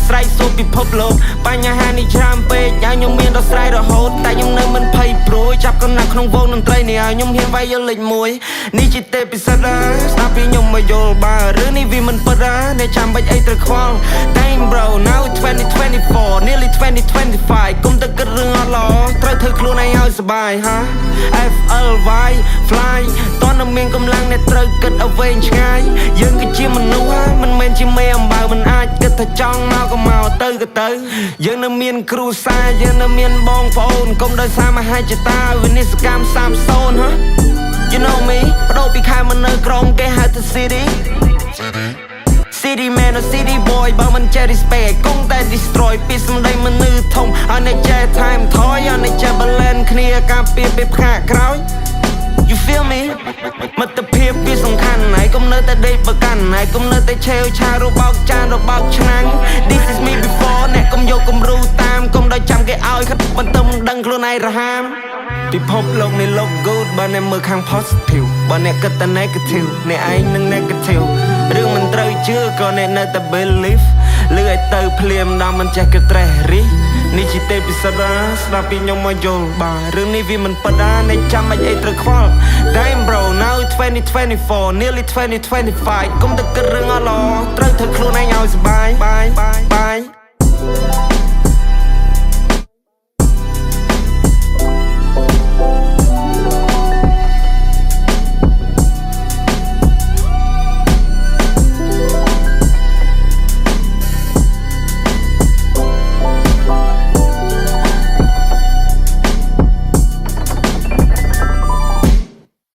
ស្រ័យសួរពិភពលោកបញ្ហានេះច្រើនពេកឲ្យខ្ញុំមានដល់ស្រ័យរហូតតែខ្ញុំនៅមិនភ័យព្រួយចាប់កណ្ដាលក្នុងវងតន្ត្រីនេះឲ្យខ្ញុំហ៊ានវាយយកលេខ1នេះជាទេពពិសិដ្ឋស្ដាប់ពីខ្ញុំមកយល់បើរឿងនេះវាមិនពិតអ្នកចាំបាច់អីត្រូវខ្វល់ Damn bro now 2024 nearly 2025 គុំទៅគិតរឿងអត់ល្អត្រូវធ្វើខ្លួនឯងឲ្យសុបាយហា FLY fly តើនឹងមានកម្លាំងអ្នកត្រូវគិតឲ្យវែងឆ្ងាយយើងគឺជាមនុស្សមិនមែនជាមេអំបៅមិនអាចគិតថាចង់មកក៏មកទៅក៏ទៅយើងនៅមានគ្រួសារយើងនៅមានបងប្អូនកុំដោយសារមហិច្ឆតាវិនិស្សកម្មសាមសូន You know me បដូរពីខែមកនៅក្រុងគេហៅថា City man or city boy បើមិនចេះ respect គង់តែ destroy ពីសម្ដីមនុស្សធំឲ្យអ្នកចេះ time ថយឲ្យអ្នកចេះ balance គ្នាការពារពេលផ្កាក្រោយ You feel me មិត្តភាពវាសំខាន់ហើយកុំនៅតែដេកប្រកាន់ហើយកុំនៅតែឆេវឆារបោកចានរបោកឆ្នាំង This is me before អ្នកកុំយកគំរូតាមកុំដោយចាំគេឲ្យខិតបន្ទឹមដឹងខ្លួនឯងរហាមពិភពលោកនេះ look good បើអ្នកមើលខាង positive បើអ្នកគិតតែ negative អ្នកឯងនឹង negative រឿងមិនត្រូវជឿក៏អ្នកនៅតែ believe លឺឲ្យទៅភ្លាមដល់មិនចេះគិតត្រេះរិះនេះជាទេពពិសិដ្ឋស្ដាប់ពីខ្ញុំមកយល់បាទរឿងនេះវាមិនពិតអ្នកចាំមិនអីត្រូវខ្វល់ Damn bro now 2024 nearly 2025 គុំទៅគិតរឿងអត់ល្អត្រូវធ្វើខ្លួនឯងឲ្យសុបាយបាយ